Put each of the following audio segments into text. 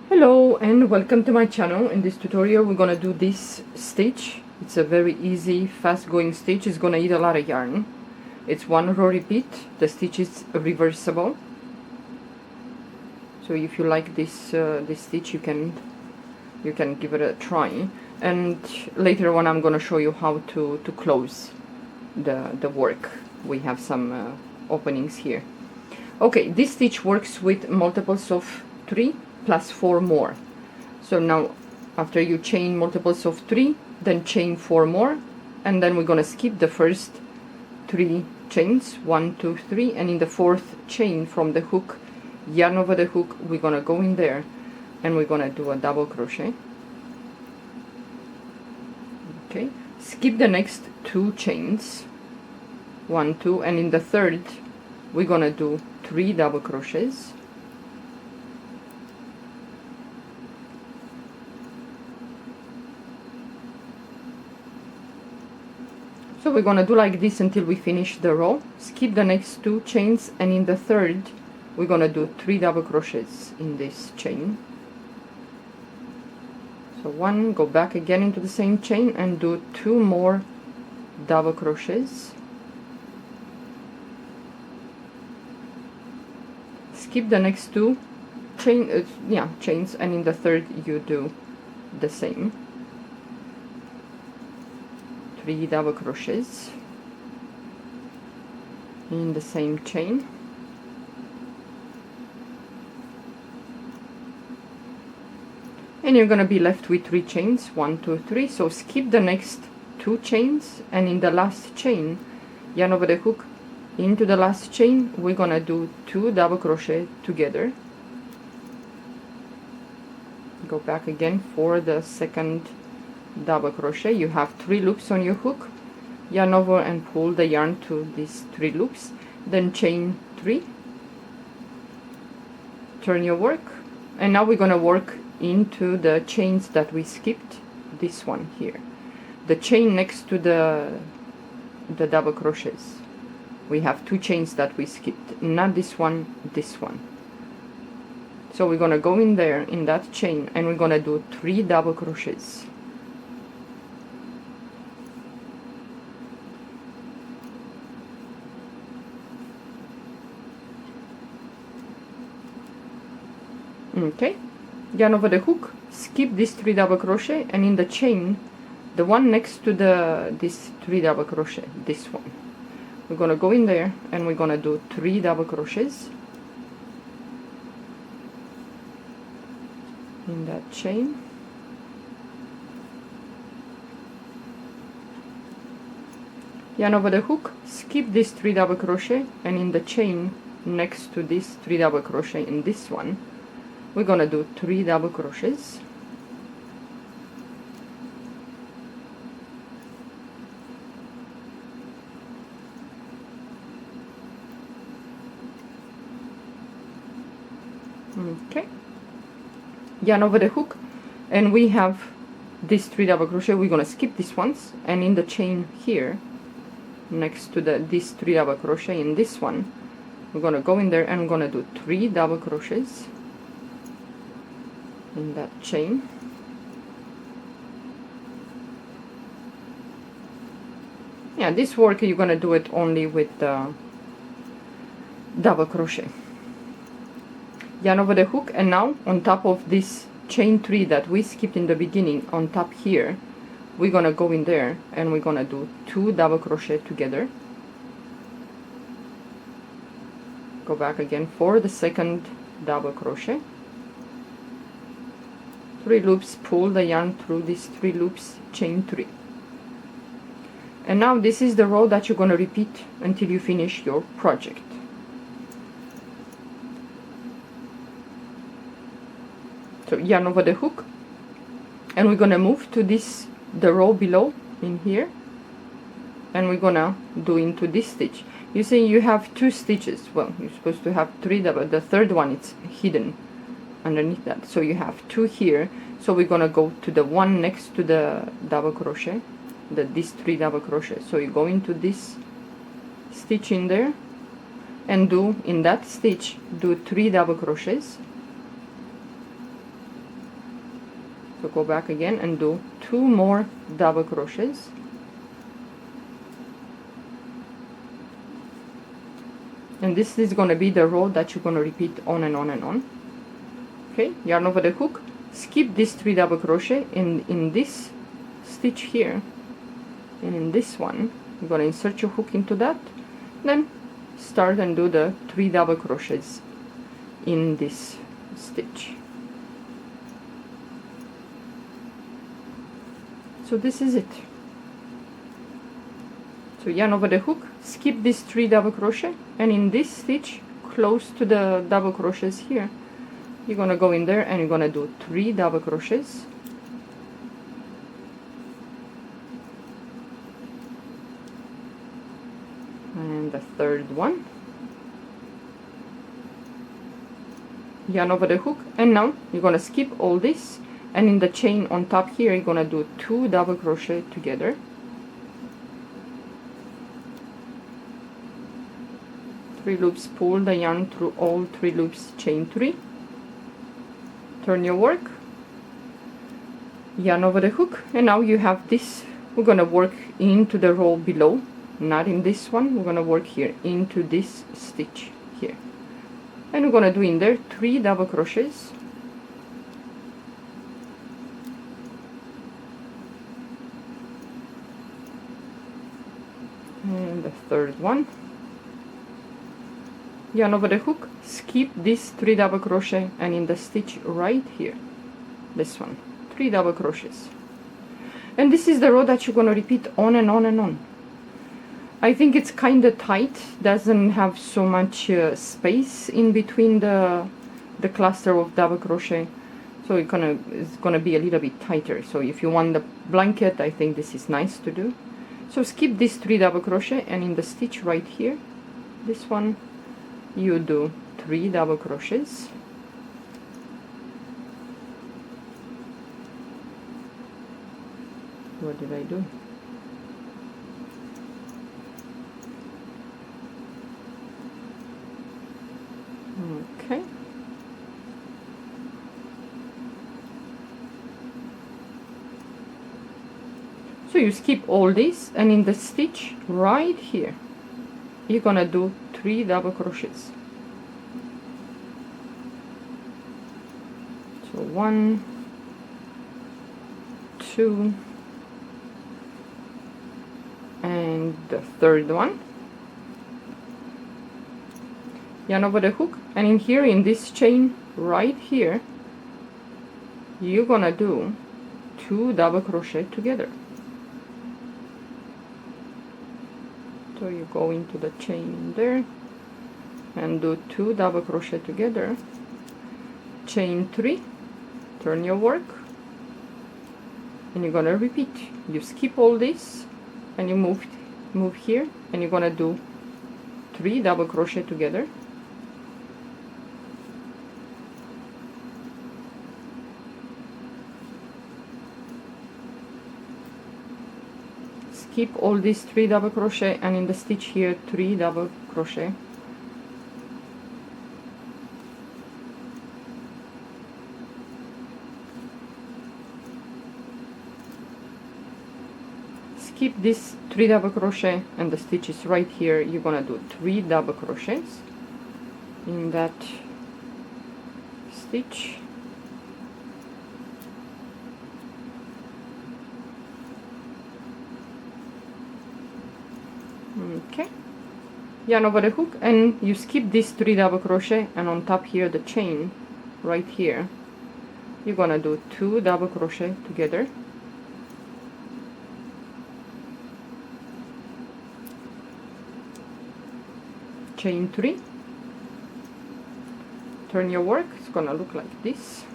Hello and welcome to my channel. In this tutorial we're gonna do this stitch. It's a very easy, fast going stitch. It's gonna eat a lot of yarn. It's one row repeat. The stitch is reversible. So if you like this stitch, you can give it a try. And later on I'm gonna show you how to close the work. We have some openings here. Okay, this stitch works with multiples of 3 plus 4 more. So now after you chain multiples of 3, then chain 4 more, and then we're gonna skip the first 3 chains, 1 2 3, and in the 4th chain from the hook, yarn over the hook, we're gonna go in there and we're gonna do a double crochet. Okay, skip the next 2 chains, 1 2, and in the 3rd we're gonna do 3 double crochets. So we're gonna do like this until we finish the row. Skip the next 2 chains, and in the 3rd we're gonna do 3 double crochets in this chain. So 1, go back again into the same chain and do 2 more double crochets. Skip the next 2 chains, and in the 3rd you do the same. 3 double crochets in the same chain. And you're gonna be left with 3 chains, 1 2 3. So skip the next 2 chains, and in the last chain, yarn over the hook into the last chain, we're gonna do 2 double crochet together. Go back again for the second double crochet. You have 3 loops on your hook, yarn over and pull the yarn to these 3 loops, then chain 3, turn your work, and now we're gonna work into the chains that we skipped. This one here, the chain next to the double crochets, we have 2 chains that we skipped, not this one, this one. So we're gonna go in there in that chain and we're gonna do 3 double crochets. Okay, yarn over the hook, skip this 3 double crochet, and in the chain, the one next to this 3 double crochet, this one, we're gonna go in there and we're gonna do 3 double crochets in that chain. Yarn over the hook, skip this 3 double crochet, and in the chain next to this 3 double crochet in this one, we're gonna do 3 double crochets. Okay, yarn over the hook, and we have this 3 double crochet. We're gonna skip these ones, and in the chain here next to this 3 double crochet in this one, we're gonna go in there and we're gonna do 3 double crochets in that chain. Yeah, this work you're gonna do it only with the double crochet. Yarn over the hook, and now on top of this chain 3 that we skipped in the beginning, on top here, we're gonna go in there and we're gonna do 2 double crochet together. Go back again for the second double crochet. 3 loops, pull the yarn through these 3 loops, chain 3. And now this is the row that you're going to repeat until you finish your project. So yarn over the hook, and we're going to move to the row below in here, and we're going to do into this stitch. You see you have 2 stitches. Well, you're supposed to have 3 double. The 3rd one it's hidden underneath that, so you have 2 here. So we're gonna go to the one next to the double crochet, these 3 double crochet. So you go into this stitch in there and do in that stitch do 3 double crochets, So go back again and do 2 more double crochets. And this is going to be the row that you're going to repeat on and on and on. Okay, yarn over the hook, skip this 3 double crochet in this stitch here, and in this one you're going to insert your hook into that, then start and do the 3 double crochets in this stitch. So this is it. So yarn over the hook, skip this 3 double crochet, and in this stitch close to the double crochets here, you're gonna go in there and you're gonna do 3 double crochets, and the third one, yarn over the hook, and now you're gonna skip all this, and in the chain on top here you're gonna do 2 double crochet together, 3 loops, pull the yarn through all 3 loops, chain 3, turn your work, yarn over the hook, and now you have this. We're gonna work into the row below, not in this one. We're gonna work here into this stitch here, and we're gonna do in there 3 double crochets, and the third one, yarn over the hook, skip this 3 double crochet, and in the stitch right here, this one, 3 double crochets. And this is the row that you're going to repeat on and on and on. I think it's kind of tight, doesn't have so much space in between the cluster of double crochet, so it's gonna be a little bit tighter. So if you want the blanket, I think this is nice to do. So skip this 3 double crochet, and in the stitch right here, this one, you do 3 double crochets, what did I do? Okay, so you skip all this, and in the stitch right here you're gonna do 3 double crochets. So 1, 2, and the third one, yarn over the hook, and in here in this chain right here you're gonna do 2 double crochet together. So you go into the chain in there and do 2 double crochet together, chain 3, turn your work, and you're gonna repeat. You skip all this and you move here, and you're gonna do 3 double crochet together, skip all these 3 double crochet, and in the stitch here 3 double crochet, skip this 3 double crochet, and the stitch is right here. You're gonna do 3 double crochets in that stitch, okay, yarn over the hook, and you skip this 3 double crochet, and on top here the chain right here you're gonna do 2 double crochet together, chain 3, turn your work. It's gonna look like this.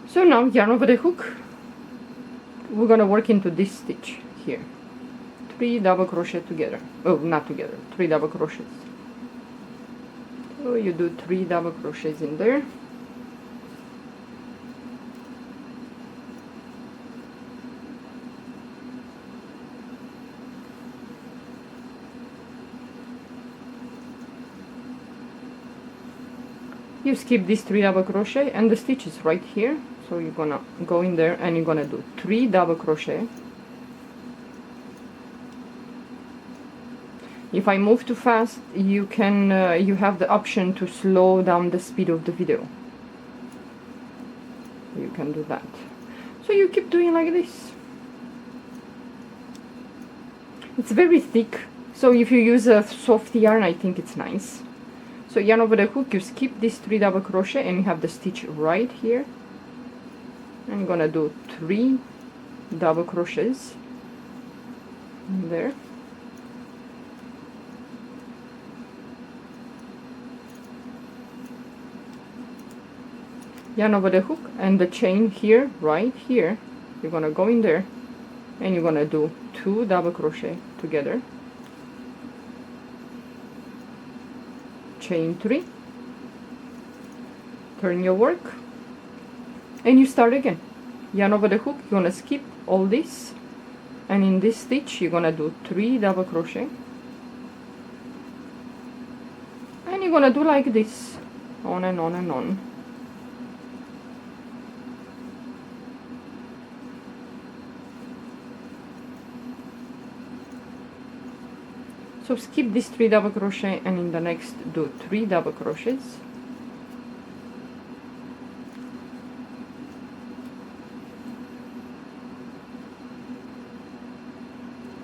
So now yarn over the hook, we're gonna work into this stitch here, 3 double crochet together, oh not together, 3 double crochets. So you do 3 double crochets in there, You skip this 3 double crochet and the stitch is right here, so you're gonna go in there and you're gonna do 3 double crochet. If I move too fast, you can you have the option to slow down the speed of the video. You can do that. So you keep doing like this. It's very thick, so if you use a soft yarn, I think it's nice. So yarn over the hook, you skip this 3 double crochet and you have the stitch right here. And you're gonna do 3 double crochets there. Yarn over the hook and the chain here, right here. You're gonna go in there and you're gonna do 2 double crochet together. Chain 3, turn your work, and you start again. Yarn over the hook, you're gonna skip all this, and in this stitch you're gonna do 3 double crochet, and you're gonna do like this, on and on and on. So skip this 3 double crochet and in the next do 3 double crochets.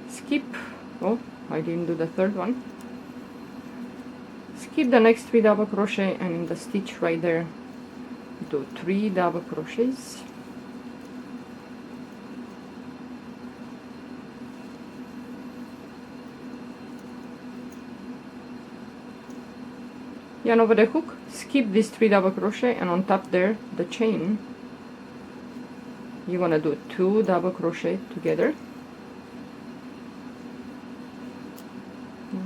Skip, oh, I didn't do the third one. Skip the next 3 double crochet and in the stitch right there do 3 double crochets. Yarn over the hook, skip this 3 double crochet and on top there the chain. You're gonna do 2 double crochet together.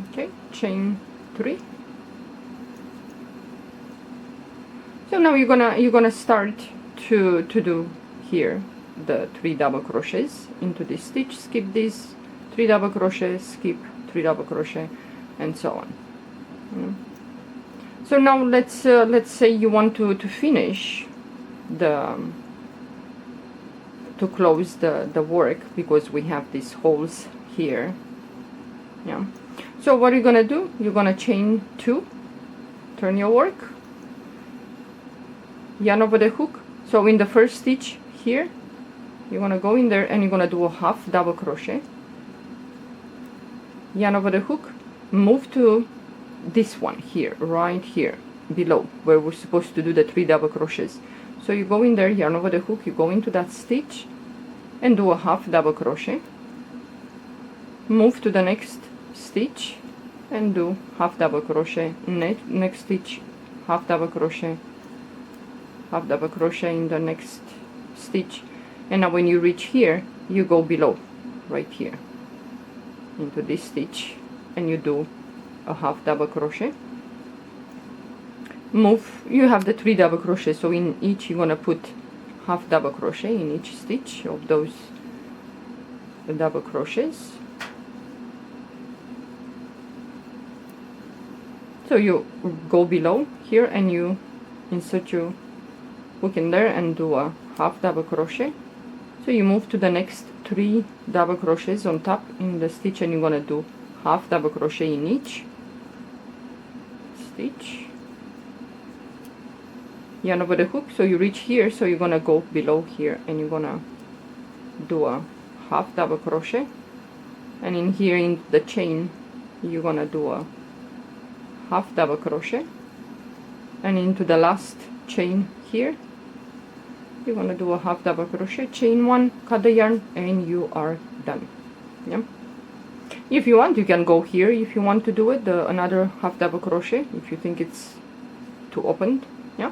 Okay, chain 3. So now you're gonna start to do here the 3 double crochets into this stitch. Skip this 3 double crochet, skip 3 double crochet, and so on. So now let's say you want to finish to close the work, because we have these holes here. Yeah. So what are you gonna do? You're gonna chain 2, turn your work, yarn over the hook. So in the first stitch here, you're gonna go in there and you're gonna do a half double crochet, yarn over the hook, move to this one here, right here below where we're supposed to do the 3 double crochets. So you go in there, yarn over the hook, you go into that stitch and do a half double crochet, move to the next stitch and do half double crochet, next stitch, half double crochet, half double crochet in the next stitch. And now when you reach here, you go below right here into this stitch and you do a half double crochet, move. You have the 3 double crochet, so in each you're gonna put half double crochet in each stitch of those double crochets. So you go below here and you insert your hook in there and do a half double crochet. So you move to the next 3 double crochets on top in the stitch and you're gonna do half double crochet in each stitch, yarn over the hook. So you reach here, so you're gonna go below here and you're gonna do a half double crochet, and in here in the chain you're gonna do a half double crochet, and into the last chain here you're gonna do a half double crochet, chain 1, cut the yarn, and you are done. Yeah. If you want, you can go here if you want to do it, another half double crochet if you think it's too opened. Yeah.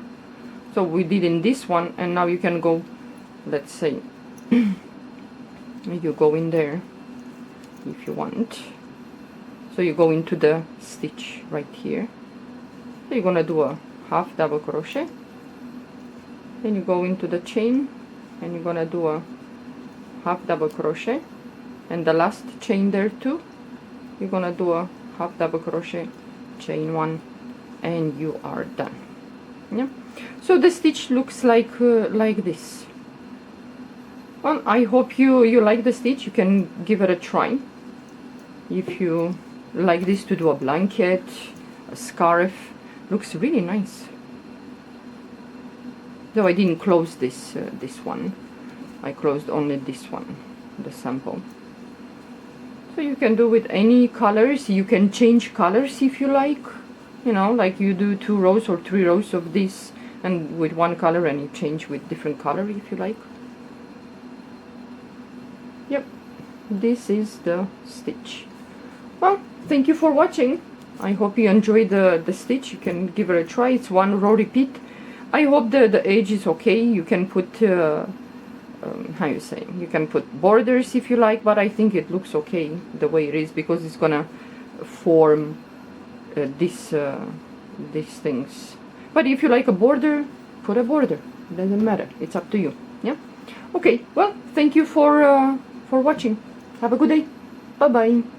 So we did in this one, and now you can go, let's say you go in there if you want. So you go into the stitch right here. So you're gonna do a half double crochet, then you go into the chain and you're gonna do a half double crochet, and the last chain there too, you're gonna do a half double crochet, chain 1, and you are done. Yeah. So the stitch looks like this. Well, I hope you like the stitch. You can give it a try. If you like this to do a blanket, a scarf, looks really nice. Though I didn't close this this one. I closed only this one, the sample. So you can do with any colors. You can change colors if you like. You know, like you do 2 rows or 3 rows of this and with one color, and you change with different color if you like. Yep, this is the stitch. Well, thank you for watching. I hope you enjoyed the stitch. You can give it a try. It's 1 row repeat. I hope the edge is okay. You can put how you say, you can put borders if you like, but I think it looks okay the way it is, because it's gonna form these things. But if you like a border, put a border. Doesn't matter. It's up to you. Yeah. Okay. Well, thank you for watching. Have a good day. Bye bye.